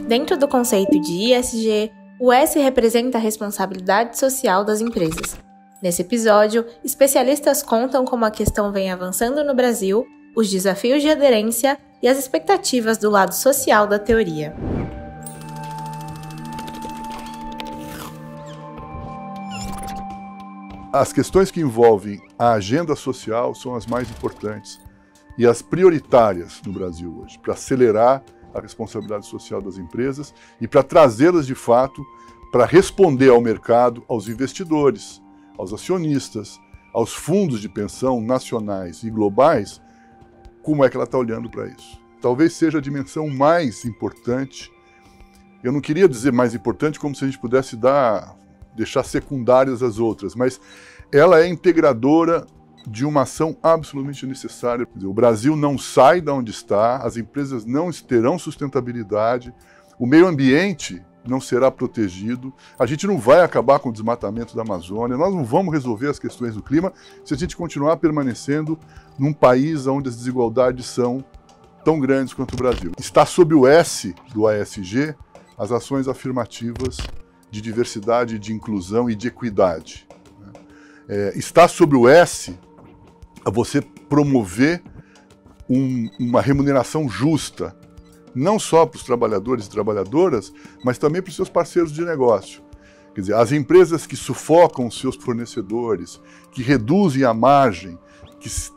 Dentro do conceito de ESG, o S representa a responsabilidade social das empresas. Nesse episódio, especialistas contam como a questão vem avançando no Brasil, os desafios de aderência e as expectativas do lado social da teoria. As questões que envolvem a agenda social são as mais importantes e as prioritárias no Brasil hoje, para acelerar a responsabilidade social das empresas e para trazê-las de fato para responder ao mercado, aos investidores, aos acionistas, aos fundos de pensão nacionais e globais, como é que ela está olhando para isso. Talvez seja a dimensão mais importante, eu não queria dizer mais importante como se a gente pudesse deixar secundárias as outras, mas ela é integradora de uma ação absolutamente necessária. O Brasil não sai de onde está, as empresas não terão sustentabilidade, o meio ambiente não será protegido, a gente não vai acabar com o desmatamento da Amazônia, nós não vamos resolver as questões do clima se a gente continuar permanecendo num país onde as desigualdades são tão grandes quanto o Brasil. Está sob o S do ESG as ações afirmativas de diversidade, de inclusão e de equidade. Está sob o S a você promover uma remuneração justa, não só para os trabalhadores e trabalhadoras, mas também para os seus parceiros de negócio. Quer dizer, as empresas que sufocam os seus fornecedores, que reduzem a margem,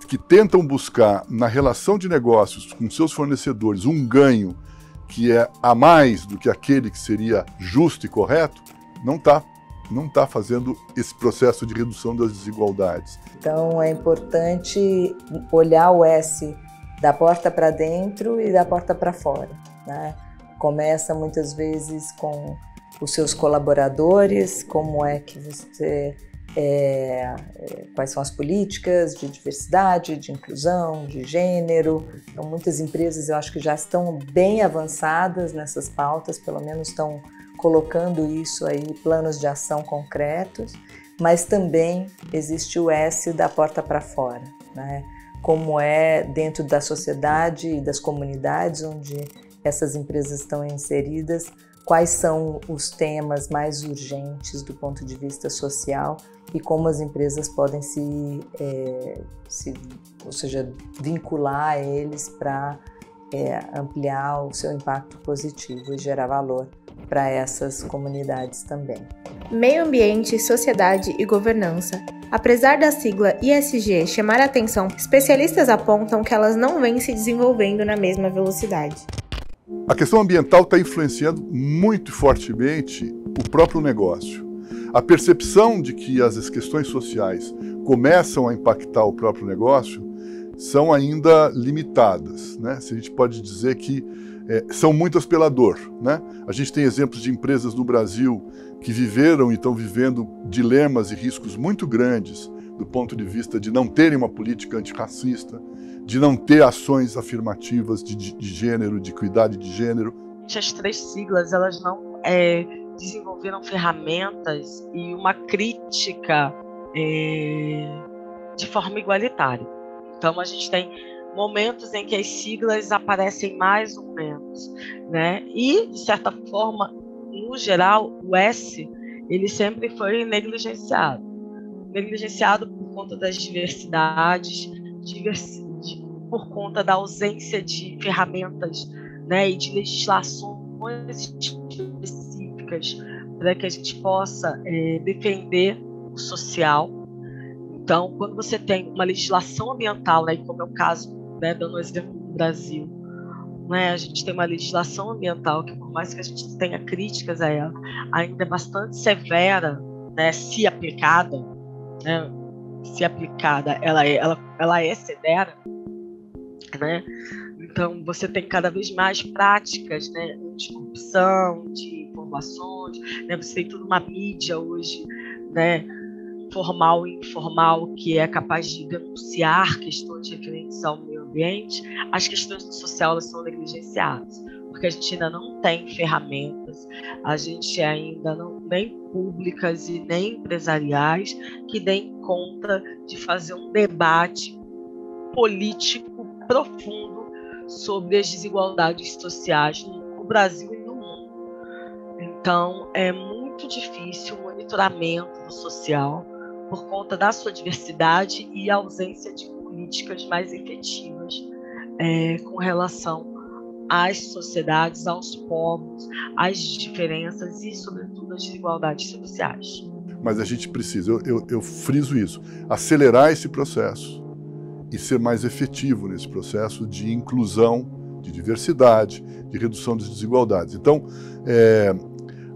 que tentam buscar na relação de negócios com seus fornecedores um ganho que é a mais do que aquele que seria justo e correto, não está fazendo esse processo de redução das desigualdades. Então é importante olhar o S da porta para dentro e da porta para fora, né? Começa muitas vezes com os seus colaboradores, como é que você, quais são as políticas de diversidade, de inclusão, de gênero. Então muitas empresas eu acho que já estão bem avançadas nessas pautas, pelo menos estão colocando isso aí, planos de ação concretos, mas também existe o S da porta para fora, né? Como é dentro da sociedade e das comunidades onde essas empresas estão inseridas, quais são os temas mais urgentes do ponto de vista social e como as empresas podem ou seja, vincular a eles para ampliar o seu impacto positivo e gerar valor para essas comunidades também. Meio ambiente, sociedade e governança. Apesar da sigla ESG chamar a atenção, especialistas apontam que elas não vêm se desenvolvendo na mesma velocidade. A questão ambiental está influenciando muito fortemente o próprio negócio. A percepção de que as questões sociais começam a impactar o próprio negócio são ainda limitadas, né? Se a gente pode dizer que são muitas pela dor, né? A gente tem exemplos de empresas no Brasil que viveram e estão vivendo dilemas e riscos muito grandes do ponto de vista de não terem uma política antirracista, de não ter ações afirmativas de gênero, de equidade de gênero. As três siglas, elas não desenvolveram ferramentas e uma crítica de forma igualitária. Então a gente tem momentos em que as siglas aparecem mais ou menos, né? E, de certa forma, no geral, o S, ele sempre foi negligenciado por conta das diversidades, por conta da ausência de ferramentas, né, e de legislações específicas para que a gente possa defender o social. Então, quando você tem uma legislação ambiental, né, como é o caso, né, dando um exemplo do Brasil, né, a gente tem uma legislação ambiental que, por mais que a gente tenha críticas a ela, ainda é bastante severa, né, se aplicada, né, ela é severa, né? Então, você tem cada vez mais práticas, né, de corrupção, de informações, né, você tem toda uma mídia hoje, né, formal e informal, que é capaz de denunciar questões referentes ao meio ambiente. As questões do social, elas são negligenciadas, porque a gente ainda não tem ferramentas, a gente ainda não, nem públicas e nem empresariais, que deem conta de fazer um debate político profundo sobre as desigualdades sociais no Brasil e no mundo. Então, é muito difícil o monitoramento do social por conta da sua diversidade e a ausência de políticas mais efetivas com relação às sociedades, aos povos, às diferenças e, sobretudo, às desigualdades sociais. Mas a gente precisa, eu friso isso, acelerar esse processo e ser mais efetivo nesse processo de inclusão, de diversidade, de redução das desigualdades. Então,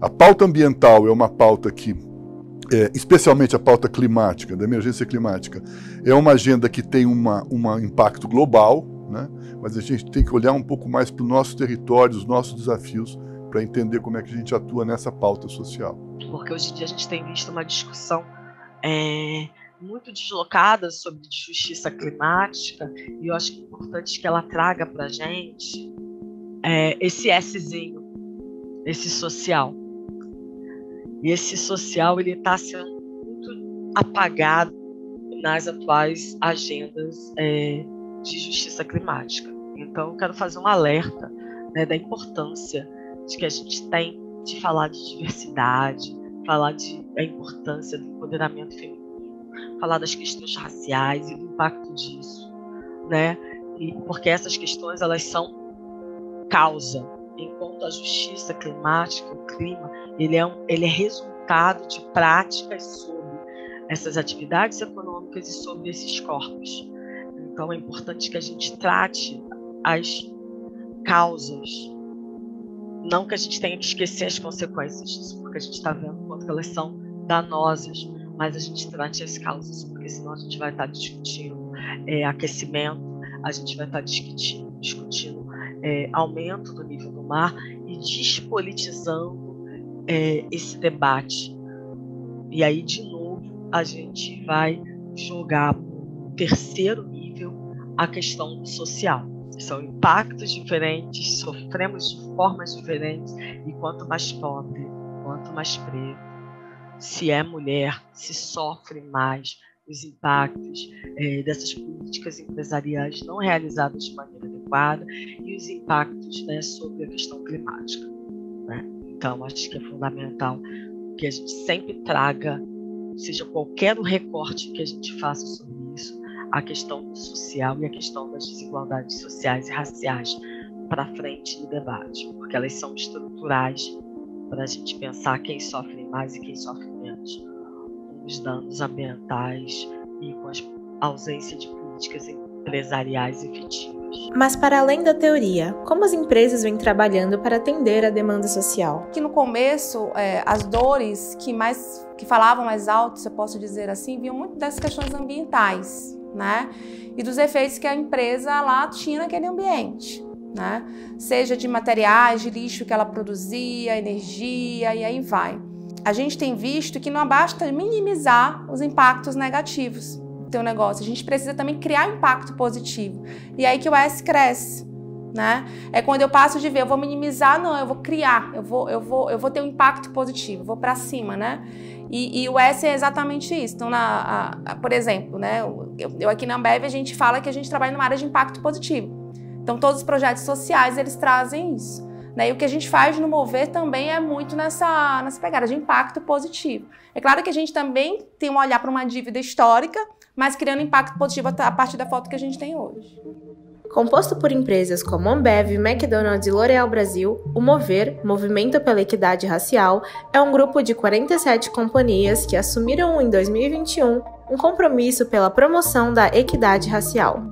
a pauta ambiental é uma pauta que, especialmente a pauta climática, da emergência climática, é uma agenda que tem um impacto global, né? Mas a gente tem que olhar um pouco mais para o nosso território, os nossos desafios, para entender como é que a gente atua nessa pauta social. Porque hoje em dia a gente tem visto uma discussão muito deslocada sobre justiça climática, e eu acho que é importante que ela traga para a gente esse Szinho, esse social. E esse social ele está sendo muito apagado nas atuais agendas de justiça climática. Então, eu quero fazer um alerta, né, da importância de que a gente tem de falar de diversidade, falar da importância do empoderamento feminino, falar das questões raciais e do impacto disso, né? Porque essas questões elas são causa, enquanto a justiça climática, o clima, ele é resultado de práticas sobre essas atividades econômicas e sobre esses corpos. Então é importante que a gente trate as causas, não que a gente tenha que esquecer as consequências disso, porque a gente está vendo quanto elas são danosas, mas a gente trate as causas, porque senão a gente vai estar discutindo aquecimento, a gente vai estar discutindo aumento do nível do mar e despolitizando esse debate. E aí, de novo, a gente vai jogar para o terceiro nível a questão do social. São impactos diferentes, sofremos de formas diferentes, e quanto mais pobre, quanto mais preto, se é mulher, se sofre mais os impactos dessas políticas empresariais não realizadas de maneira adequada e os impactos, né, sobre a questão climática, né? Então, acho que é fundamental que a gente sempre traga, seja qualquer o recorte que a gente faça sobre isso, a questão do social e a questão das desigualdades sociais e raciais para frente do debate, porque elas são estruturais para a gente pensar quem sofre mais e quem sofre menos com os danos ambientais e com a ausência de políticas empresariais efetivas. Mas para além da teoria, como as empresas vêm trabalhando para atender a demanda social? Que no começo, as dores que falavam mais alto, se eu posso dizer assim, vinham muito das questões ambientais, né? E dos efeitos que a empresa lá tinha naquele ambiente, né? Seja de materiais, de lixo que ela produzia, energia e aí vai. A gente tem visto que não basta minimizar os impactos negativos do teu negócio, a gente precisa também criar impacto positivo. E aí que o S cresce, né? É quando eu passo de ver, eu vou minimizar, não, eu vou criar, eu vou ter um impacto positivo, vou para cima, né? E o S é exatamente isso. Então, por exemplo, né, eu aqui na Ambev, a gente fala que a gente trabalha numa área de impacto positivo. Então, todos os projetos sociais, eles trazem isso, né? E o que a gente faz no Mover também é muito nessa pegada de impacto positivo. É claro que a gente também tem um olhar para uma dívida histórica, mas criando impacto positivo a partir da foto que a gente tem hoje. Composto por empresas como Ambev, McDonald's e L'Oréal Brasil, o Mover, Movimento pela Equidade Racial, é um grupo de 47 companhias que assumiram em 2021 um compromisso pela promoção da equidade racial.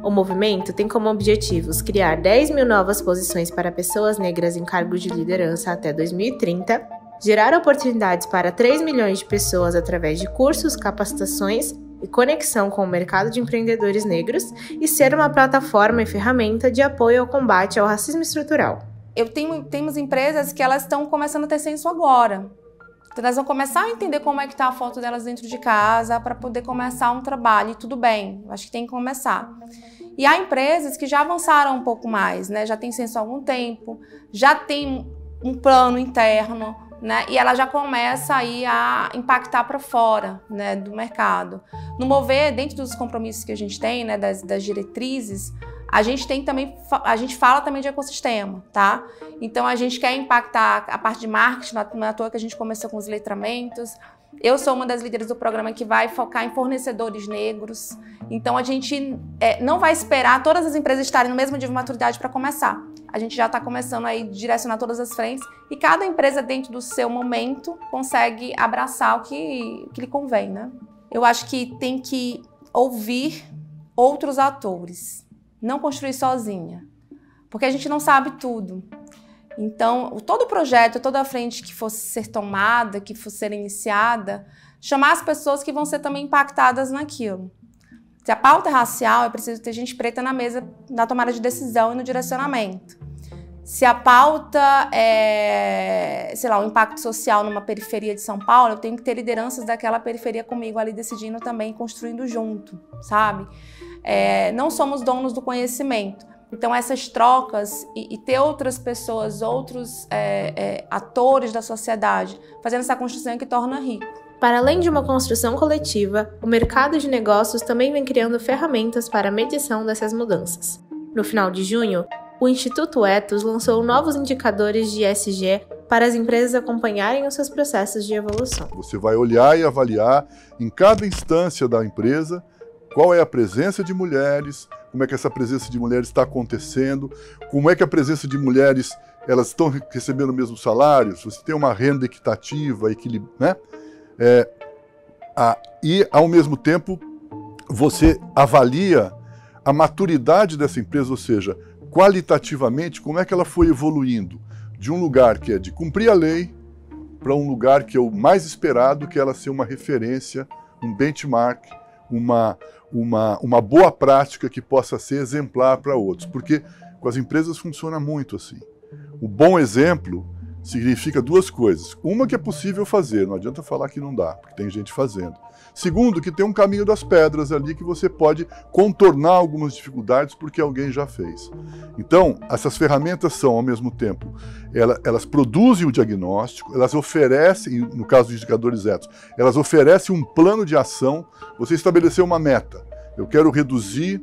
O movimento tem como objetivos criar 10 mil novas posições para pessoas negras em cargos de liderança até 2030, gerar oportunidades para 3 milhões de pessoas através de cursos, capacitações e conexão com o mercado de empreendedores negros e ser uma plataforma e ferramenta de apoio ao combate ao racismo estrutural. Temos empresas que elas estão começando a ter senso agora. Então, elas vão começar a entender como é que está a foto delas dentro de casa para poder começar um trabalho. E tudo bem, acho que tem que começar. E há empresas que já avançaram um pouco mais, né? Já tem senso há algum tempo, já tem um plano interno, né? E ela já começa aí a impactar para fora, né, do mercado. No Mover, dentro dos compromissos que a gente tem, né, das diretrizes, a gente fala também de ecossistema, tá? Então a gente quer impactar a parte de marketing, não é à toa que a gente começou com os letramentos. Eu sou uma das líderes do programa que vai focar em fornecedores negros. Então a gente não vai esperar todas as empresas estarem no mesmo nível de maturidade para começar. A gente já está começando aí a direcionar todas as frentes e cada empresa dentro do seu momento consegue abraçar o que lhe convém, né? Eu acho que tem que ouvir outros atores, não construir sozinha, porque a gente não sabe tudo. Então, todo projeto, toda a frente que fosse ser tomada, que fosse ser iniciada, chamar as pessoas que vão ser também impactadas naquilo. Se a pauta é racial, é preciso ter gente preta na mesa na tomada de decisão e no direcionamento. Se a pauta é, sei lá, o impacto social numa periferia de São Paulo, eu tenho que ter lideranças daquela periferia comigo ali decidindo também, construindo junto, sabe? Não somos donos do conhecimento. Então, essas trocas e ter outras pessoas, outros atores da sociedade fazendo essa construção que torna rico. Para além de uma construção coletiva, o mercado de negócios também vem criando ferramentas para a medição dessas mudanças. No final de junho, o Instituto Ethos lançou novos indicadores de ESG para as empresas acompanharem os seus processos de evolução. Você vai olhar e avaliar em cada instância da empresa qual é a presença de mulheres, como é que essa presença de mulheres está acontecendo, como é que a presença de mulheres, elas estão recebendo o mesmo salário, se você tem uma renda equitativa, né? E, ao mesmo tempo, você avalia a maturidade dessa empresa, ou seja, qualitativamente, como é que ela foi evoluindo de um lugar que é de cumprir a lei para um lugar que é o mais esperado, que é ela ser uma referência, um benchmark, uma boa prática que possa ser exemplar para outros. Porque com as empresas funciona muito assim. O bom exemplo significa duas coisas. Uma, que é possível fazer, não adianta falar que não dá, porque tem gente fazendo. Segundo, que tem um caminho das pedras ali que você pode contornar algumas dificuldades porque alguém já fez. Então, essas ferramentas são, ao mesmo tempo, elas produzem o diagnóstico, elas oferecem, no caso dos indicadores Ethos, elas oferecem um plano de ação. Você estabeleceu uma meta. Eu quero reduzir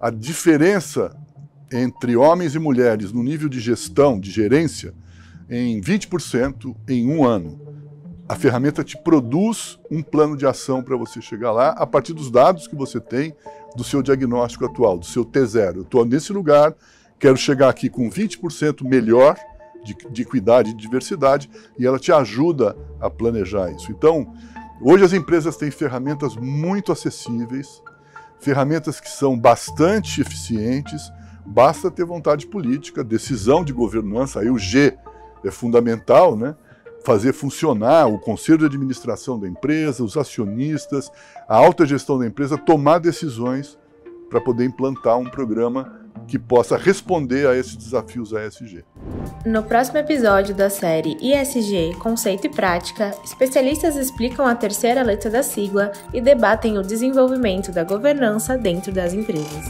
a diferença entre homens e mulheres no nível de gestão, de gerência, em 20% em um ano. A ferramenta te produz um plano de ação para você chegar lá a partir dos dados que você tem do seu diagnóstico atual, do seu T0. Eu estou nesse lugar, quero chegar aqui com 20% melhor de equidade e diversidade, e ela te ajuda a planejar isso. Então, hoje as empresas têm ferramentas muito acessíveis, ferramentas que são bastante eficientes, basta ter vontade política, decisão de governança, aí o G é fundamental, né? Fazer funcionar o conselho de administração da empresa, os acionistas, a alta gestão da empresa, tomar decisões para poder implantar um programa que possa responder a esses desafios ESG. No próximo episódio da série ESG, Conceito e Prática, especialistas explicam a terceira letra da sigla e debatem o desenvolvimento da governança dentro das empresas.